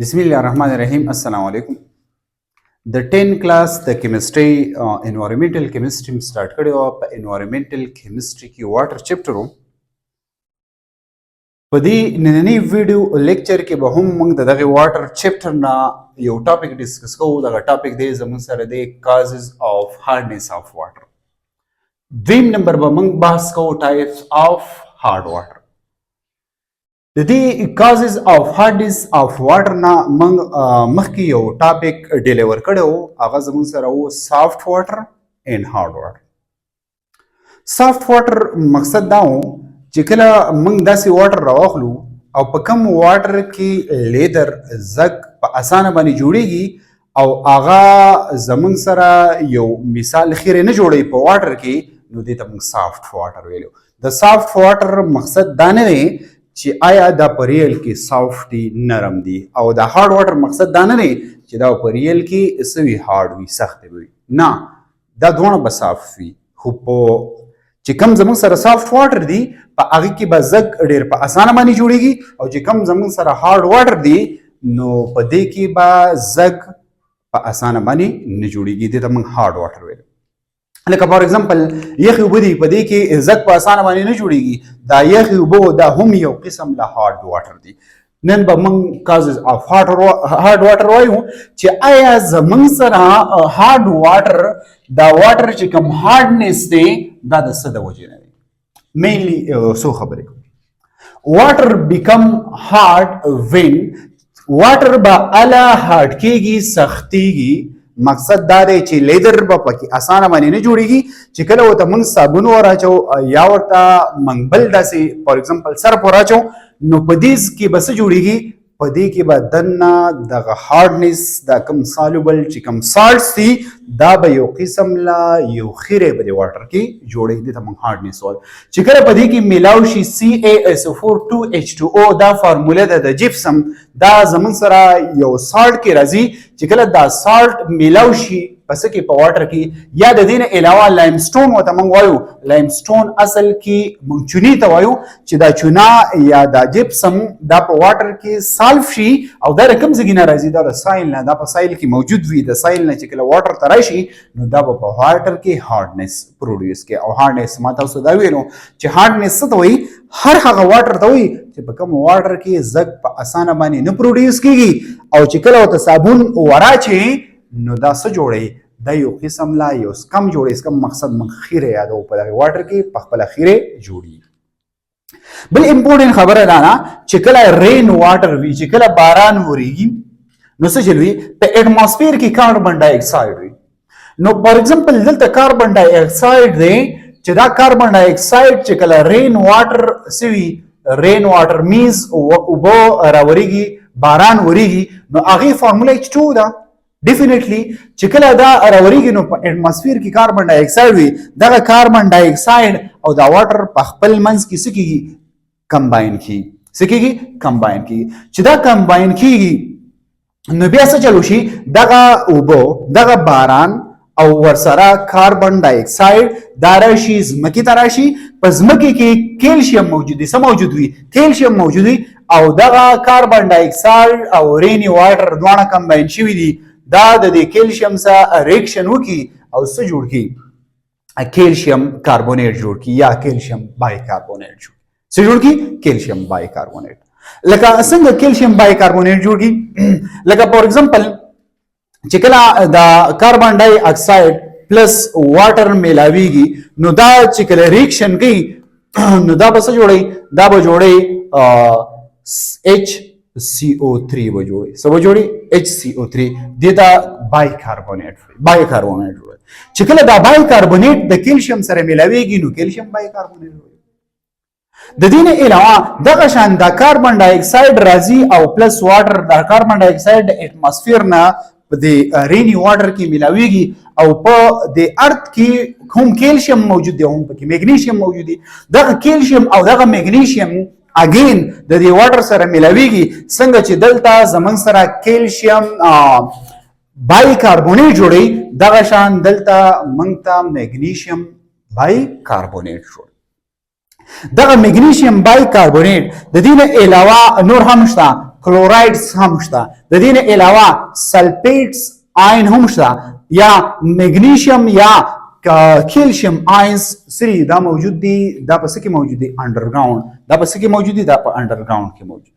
Bismillahirrahmanirrahim. Assalamu alaikum. The 10 class the chemistry environmental chemistry start کړو په environmental chemistry کې water chapter په دې نننی ویډیو لیکچر کې به هم موږ دغه water chapter نه یو ټاپک ډیسکس کوو. دغه ټاپک دی زموږ سره دی causes of hardness of water. دویم نمبر به موږ بحث کوو types of hard water. د دې causes of hardness of water نه موږ مخکې یو ټاپک ډیلیور کړو. هغه زموږ سره و soft water and hard water. soft water مقصد دا و چې کله موږ داسې واټر راواخلو او په کم واټر کې لیدر زګ په اسانه باندې جوړیږي او هغه زموږ سره یو مثال خیره نه جوړي په واټر کې، نو دې ته موږ soft water ویلو. د soft water مقصد دا نه دی چې آیا دا په ریل کې سافت دي نرم دي، او د هارد واټر مقصد دا نه دی چې دا په ریل کې سوي هارد وي سخت وي، نه دا دونه به صاف وي. خو په چې کم زموږ سره سافت واټر دي په هغه کې به زګ ډېر په اسانه باندې جوړیږي، او چې کم زموږ سره هارد واټر دي نو په دې کې به زګ په اسانه باندې نه جوړیږي. دې ته موږ هارد واټر ویل. لکه فار ایگزامپل یخي اوبه دي، په دې کې زګ په اسانه باندې نه جوړیږي. دا یخي اوبه دا هم یو قسم له هارد واټر دي. نن به موږ causes of hard water وایو چې آیا زموږ سره هارد واټر دا واټر چې کوم هارډنس دی دا د څه د وجې نه دی. مینلی څو خبرې کوو. واټر بیکم هارد وین واټر به اله هارد کېږي سختېږي. مقصد دا دی چې لیدر به پکې اسانه باندې نه جوړیږي. چې کله ورته موږ صابون وراچو یا ورته موږ بل داسې فار ایگزامپل سرف وراچو نو په دې کې به څه جوړیږي، په دې کې به دننه دغه هارډنس دا کم سالوبل چې کم سالټس دي دا به یو قسم لا یو خیره په دې واټر کې جوړیږي. دې ته موږ هارډنس وایو. چې کله په دې کې میلاو شي CaSO4 2H2O دا فارموله ده د جپسم، دا زموږ سره یو سالټ کې راځي. چې کله دا سالټ میلاو شي پس کې په واټر کې یا د دې نه علاوه لایمسټون ورته موږ وایو. لایمسټون اصل کې موږ چونې ته وایو چې دا چونه یا دا جپسم دا په واټر کې سالف شي او دا رقم ځای نه راځي، دا د سایل نه، دا په سایل کې موجود وي. د سایل نه چې کله واټر ته راشي نو دا په واټر کې هارډنس پروډیوس کوي. او هارډنس ما تاسو دا ویلو چې هارډنس څه ته وایي، هر هغه واټر ته وایي چې په کوم واټر کې زګ په اسانه باندې نه پروډیوس کیږي. او چې کله ورته صابون وراچي نو دا څه جوړي، دا یو قسم لا یو کم جوړي. کم مقصد من خیره یادو په دغه واټر کې په خپل خیره جوړي. بل امپورټنت خبره ده نه چې کله رین واټر وی چې کله باران وریږي نو څه چلوي، په اټماسفیر کې کاربن ډای اکساید وي. نو فار ایگزامپل دلته کاربن ډای اکساید دی چې دا کاربن ډای اکساید چې کله رین واټر سوي، رین واټر مینز اوبه راوریږي، باران وریږي، نو هغه فارموله H2 ده. ډیفینیټلی چې کله دا راوریږي نو په اټماسفیر کې کاربن ډای اکساید وي. دغه کاربن ډای اکساید او دا واټر په خپل منځ کې څه کیږي، کمباین کیږي. څه کیږي، کمباین کیږي. چې دا کمباین کیږي نو بیا څه چلو شي، دغه اوبه دغه باران او ورسره کاربن ډای اکساید دا راشي ځمکې ته راشي. په ځمکې کې کیلشیم موجود وي. څه موجود وي، کیلشیم موجود وي. او دغه کاربن ډای اکساید او رینی واټر دواړه کمباین شوي دي. دا د دې کیلشیم سره ریاکشن وکي او څه جوړ کی، کیلشیم کاربونیټ جوړ کی یا کیلشیم بای کاربونیټ جوړ. څه جوړ کی، کیلشیم بای کاربونیټ. لکه څنګه کیلشیم بای کاربونیټ جوړ کی، لکه فار ایگزامپل چې کله دا کاربن ډای اکساید پلس واټر میلاویږي نو دا چې کله ریاکشن کوي نو دا به څه جوړي، دا به جوړي HCO3 به جوړي. څه به جوړي، HCO3. دې ته بای کاربونیټ وایي، بای کاربونیټ وایي. چې کله دا بای کاربونیټ د کیلشیم سره میلاویږي نو کیلشیم بای کاربونیټ وایي. د دې نه علاوه دغه شان دا کاربن ډای اکساید راځي او پلس واټر، دا کاربن ډای اکساید د اټماسفیر نه په دې رینی واټر کې میلاویږي او په دې ارت کې کوم کیلشیم موجود دی، هم پکې میګنیشیم موجود دی. دغه کیلشیم او دغه میګنیشیم اگین د دې واټر سره ملاویږي. څنګه چې دلته زمون سره کیلشیم بای کاربونیټ جوړي، دغه شان دلته موږ ته میګنیشیم بای کاربونیټ جوړي. دغه میګنیشیم بای کاربونیټ د دې نه علاوه نور هم شته. کلورایډز هم شته د دې نه علاوه سلفیټس آین هم شته یا میګنیشیم یا کیلشیم آینز سری دا موجود دي دا په څه کې موجود دي انډرګراوند دا په څه کې موجود دي دا په انډرګراوند کې موجود دي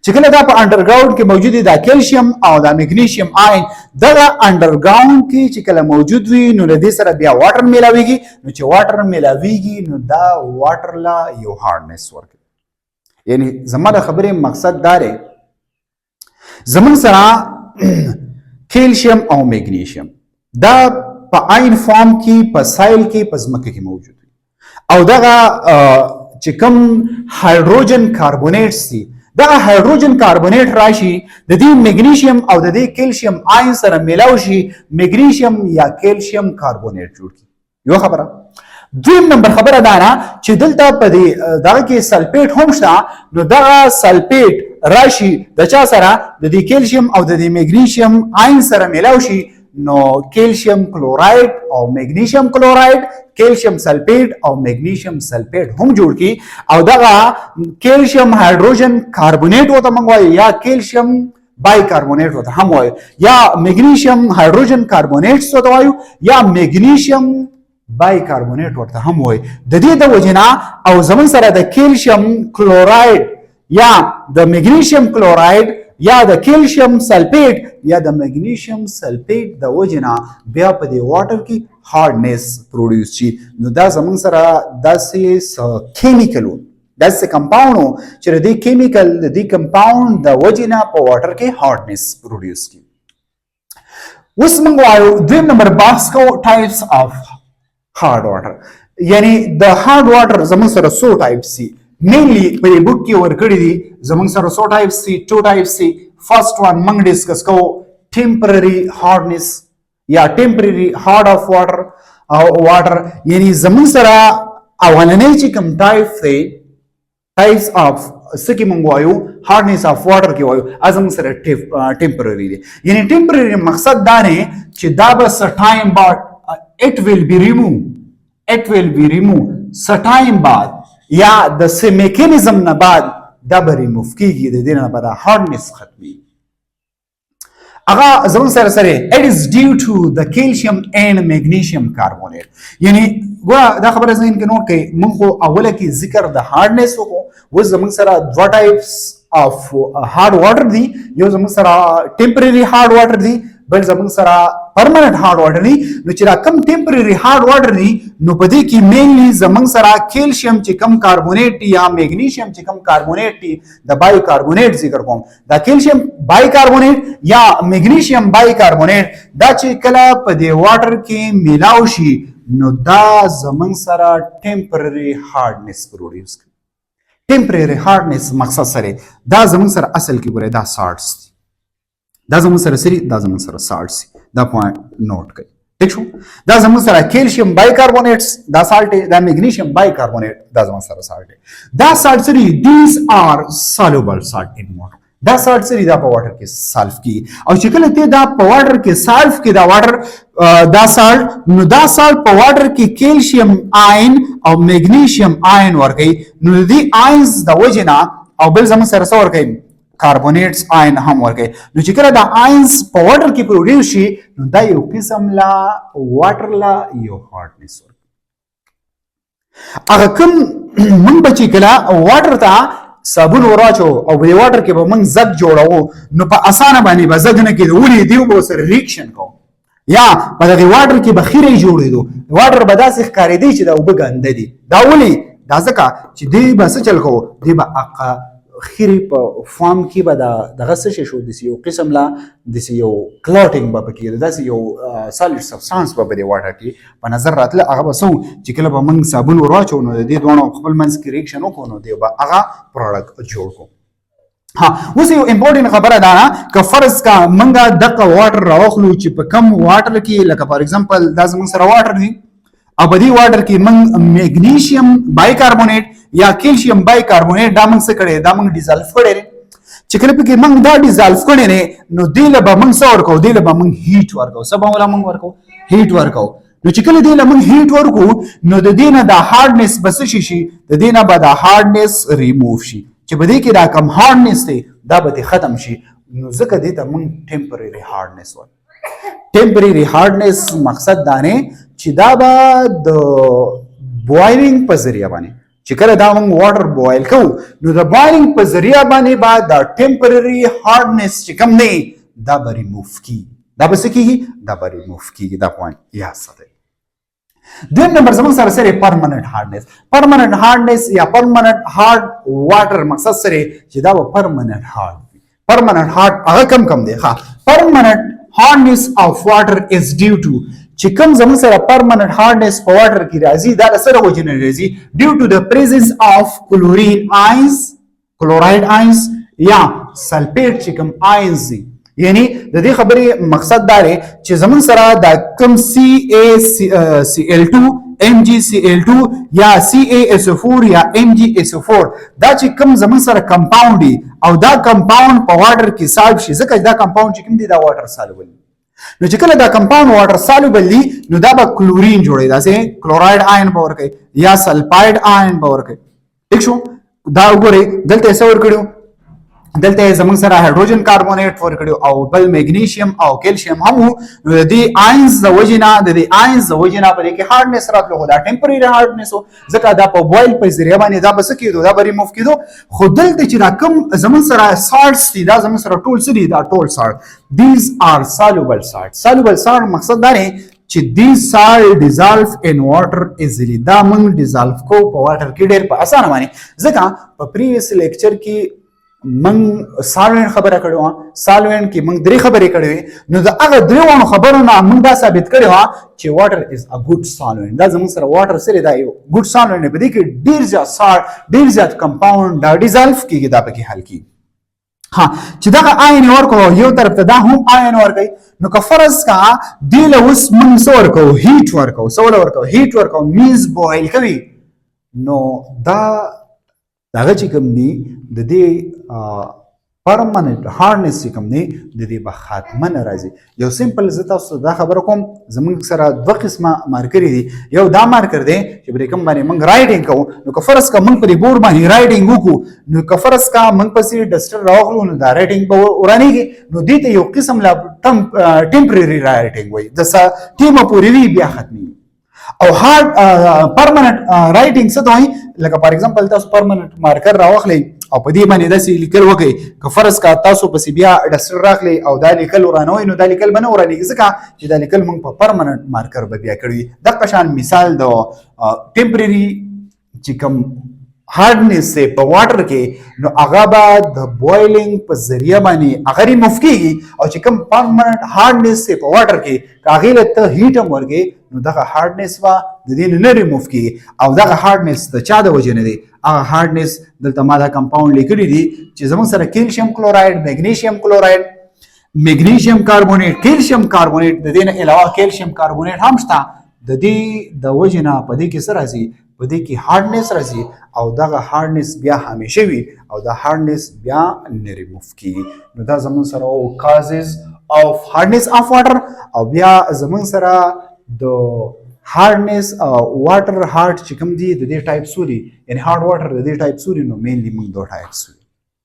چې کله دا په انډرګراوند کې موجود دي دا کیلشیم او دا میګنیشیم آین دغه انډرګراوند کې چې کله موجود وي نو له دې سره بیا واټر میلاویږي نو چې واټر میلاویږي نو دا واټر لا یو هارډنس ورکوي یعنی زما د خبرې مقصد دا دی زمون سره کیلشیم او میګنیشیم دا په آین فارم کې په سایل کې په ځمکه کې موجود وي او دغه چې کوم هایدروجن کاربونیټس دي دغه هایدروجن کاربونیټ راشي د دې میګنیشیم او د دې کیلشیم آین سره میلاو شي میګنیشیم یا کیلشیم کاربونیټ جوړ کی یو خبره دویم نمبر خبره دا نه چې دلته په دې دغه کې سلفیټ هم شته نو دغه سلفیټ راشي د چا سره د دې کیلشیم او د دې میګنیشیم آین سره میلاو شي نو کیلشیم کلورایډ او میګنیشیم کلورایډ کیلشیم سلفیټ او میګنیشیم سلفیټ هم جوړ کی او دغه کیلشیم هایدروجن کاربونیټ وته موږ وایو یا کیلشیم بای کاربونیټ وته هم وایو یا میګنیشیم هایدروجن کاربونیټس وته وایو یا میګنیشیم بای کاربونیټ ورته هم وایي د دې د وجنا او زمون سره د کیلشیم کلورایډ یا د میګنیشیم کلورایډ یا د کیلشیم سلفیټ یا د میګنیشیم سلفیټ د وجنا بیا په دې واټر کې هارډنس پروډوس شي نو دا زمون سره داسې کیمیکل داسې کمپاوند چې د دې کیمیکل د دې کمپاوند د وجنا په واټر کې هارډنس پروډوس کی اوس موږ وایو دویم نمبر بحث کو ټایپس اف hard water یعنی د hard water زمون سره سو ټایپس دي mainly په دې بوک کې ورکړی دي زمون سره سو ټایپس دي ټو ټایپس دي فرست وان موږ ډیسکس کوو temporary hardness یا temporary hard of water او water یعنی زمون سره اولنۍ چې کوم ټایپ دی ټایپس اف سکی موږ وایو hardness of water کې وایو ازم سره temporary دي یعنی temporary مقصد دا نه چې دا به ټایم بعد it will be removed ستایم بعد یا د څه میکانیزم نه بعد دا به ریموف کیږي د دې نه بعد هارډنس ختمي هغه زمون سره it is due to the calcium and magnesium carbonate یعنی ګوره دا خبره زین کې نوٹ کړئ موږ خو اوله کې ذکر د هارډنس وکړو و زمون سره دوه ټایپس اف هارد واټر دي یو زمون سره ټمپرری هارد واټر دي بل زمون سره پرمننت هارد واټر دي نو چې را کم ټمپرری هارد واټر دي نو په دې کې مینلی زمون سره کیلشیم چې کم کاربونیټ یا میګنیشیم چې کم کاربونیټ دي د بای کاربونیټ ذکر کوم دا کیلشیم بای کاربونیټ یا میګنیشیم بای کاربونیټ دا چې کله په دې واټر کې میلاو شي نو دا زمون سره ټمپرری هارډنس پروډوس کوي ټمپرری هارډنس مقصد سره دا زمون سره اصل کې ګوره دا سالټس دي دا زمون سره سری دا زمون سره سالټس دا پوینټ نوٹ کړئ ٹھیک شو دا زمون سره کیلشیم بای کاربونیټس دا سالټ دا میګنیشیم بای کاربونیټ دا زمون سره سالټ دا سالټ سری دیز ار سولوبل سالټ ان واټر دا سالټ سری دا په واټر کې سالف کی او چې کله ته دا په واټر کې سالف کی دا واټر دا سالټ نو دا سالټ په واټر کې کیلشیم آین او میګنیشیم آین ورګي نو دې آینز د وجنا او بل زمون سره څور کوي کاربونیټس آین هم ورګي نو چې کله دا آینز په واټر کې پروډوس شي نو دا یو قسم لا واټر لا یو هارډنس ورګي هغه کوم مونږ به چې کله واټر ته صابون وراچو او په واټر کې به مونږ زګ جوړو نو په اسانه باندې به زګ نه کېدو ولې دیو به سره ریاکشن کو یا په دې واټر کې بخیره جوړېدو واټر به داسې ښکارېدی چې دا وب ګنده دي دا ولې دا ځکه چې دی به څه چل کو دی به خیری په فارم کې به دغه څه شو د یو قسم لا د یو کلوټینګ به پکې د یو سالډ سبستانس به د واټر کې په نظر راتله هغه به سو چې کله به موږ صابون ورواچو نو د دې دوه خپل منځ کې ریاکشن وکړو نو دی به هغه پروډکټ جوړ کو ها اوس یو امپورټنت خبره ده که فرض کا منګه دغه واټر راوخلو چې په کم واټر کې لکه فار ایگزامپل دا زموږ سره واټر دی او په دې واټر کې موږ میګنیشیم بای کاربونیټ یا کیلشیم بای کاربونیټ دا موږ څه کړي دا موږ ډیزالف کړي چې کله پکې موږ دا ډیزالف کړي نه نو دې له به موږ څه ورکو دې له به موږ هیټ ورکو سبا ولا موږ ورکو هیټ ورکو نو چې کله دې له موږ هیټ ورکو نو د دې نه د هارډنس بس شي د دې نه به د هارډنس ریموو شي چې په دې کې دا کم هارډنس دی دا به ختم شي نو ځکه دې ته موږ ټمپرري هارډنس وایو. ټمپرري هارډنس مقصد دا نه چې دا به د بوایلینګ په ذریعہ باندې چې کله دا موږ واټر بوایل کوو نو د بوایلینګ په ذریعہ باندې به دا ټمپرري هارډنس چې کوم دی دا به ریموف کیږي. دا به څه کیږي؟ دا به ریموف کیږي. دا پوینټ یاد ساتئ. دویم نمبر زموږ سره سره پرمننت هارډنس. پرمننت هارډنس یا پرمننت هارد واټر مقصد سره چې دا به پرمننت هارد وي. پرمننت هارد هغه کم دی. ها پرمننت hardness of water is due to چې کوم زموږ سره permanent hardness په water کې راځي دا سره وجنه راځي due to the presence of chlorine ions chloride ions یا sulfate چې کوم ions دي. یعنی د دې خبرې مقصد دا دی چې زموږ سره دا کوم CaCl2 MgCl2 یا CaSO4 یا MgSO4 دا چې کوم زموږ سره کمپاوند دي او دا کمپاوند په واټر کې سالب شي ځکه دا کمپاوند چې کوم دي دا واټر سالوبل نو چې کله دا کمپاوند واټر سالوبل دي نو دا به کلورین جوړي دا سه کلوراید آین باور کوي یا سلفاید آین باور کوي. ٹھیک شو دا وګورئ دلته څه ور کړو دلته زموږ سره هایدروجن کاربونیټ ور کړو او بل میګنیشیم او کیلشیم هم نو د دې آینز د وجنا د دې آینز د وجنا په کې هارډنس راتلو خو دا ټمپرری هارډنس ځکه دا په بوایل په ذریعہ باندې دا بس کېدو دا به ریموف کېدو. خو دلته چې دا کوم زموږ سره سالټس دي دا زموږ سره ټول څه دي دا ټول سالټ these are soluble salt. soluble salt مقصد دا دی چې these salt dissolve in water easily. دا موږ dissolve کو په واټر کې ډېر په اسانه باندې ځکه په پریویس لیکچر کې من سالوین خبره کړو سالوین کې من درې خبرې کړې نو دا هغه درې خبرو نه من دا ثابت کړو چې واټر از ا ګډ سالوین. دا زموږ سره واټر سره دا یو ګډ سالوین په دې کې ډیر زیات سالټ ډیر زیات کمپاوند دا ډیزالف کیږي دا پکې حل کیږي. ها چې دا آین ورکو یو طرف ته دا هم آین ورکوي نو که فرض کا دی له اوس من سور کو هیټ ورکو سول ورکو هیټ ورکو میز بوایل کوي نو دا داغه چې کوم دی د دې پرمننت هارډنس چې کوم دی د دې به خاتمه نه راځي. یو سمپل زه تاسو دا خبره کوم زموږ سره دوه قسمه مارکر دي. یو دا مارکر دی چې بری کوم باندې موږ رائټینګ کوو نو که فرض کا موږ په بورډ باندې رائټینګ وکړو نو که فرض کا موږ پسې ډسټر راغلو نو دا رائټینګ به ورانیږي نو دې ته یو قسم لا ټمپرری رائټینګ وایي د ټیمه پورې وی بیا ختمي. او هارد پرمننت رائټینګ څه دوی لکه فار ایگزامپل تاسو پرمننت مارکر راوخلی او په دې باندې داسې لیکل وکړي که فرض کا تاسو پسې بیا ډسټر راغلی او دا لیکل ورانوي نو دا لیکل به نه ورانیږي ځکه چې دا لیکل موږ په پرمننت مارکر به بیا کړی. دغه شان مثال د ټمپرری چې کوم هارډنس په واټر کې نو هغه به د بوایلینګ په ذریعہ باندې هغه ریموف کیږي او چې کوم پرمننت هارډنس په واټر کې هغه له ته هیټ هم ورګي نو دغه هارډنس وا د دې نه ریموف کیږي او دغه هارډنس د چا د وجه نه دی هغه هارډنس دلته ما دا کمپاوند لیکلی دي چې زموږ سره کیلشیم کلوراید میګنیشیم کلوراید میګنیشیم کاربونیټ کیلشیم کاربونیټ د دې نه علاوه کیلشیم کاربونیټ هم شته د دې د وجه نه په دې کې څه راځي په دې کې هارډنس راځي او دغه هارډنس بیا همیشه وي او دا هارډنس بیا نه ریموف کیږي. نو دا زموږ سره او کازز اف هارډنس اف واټر او بیا زموږ سره د هارډنس واټر هارد چې کوم دي د دې ټایپ سوري یعنی هارد واټر د دې ټایپ سوري نو مینلی موږ دوه ټایپ سوري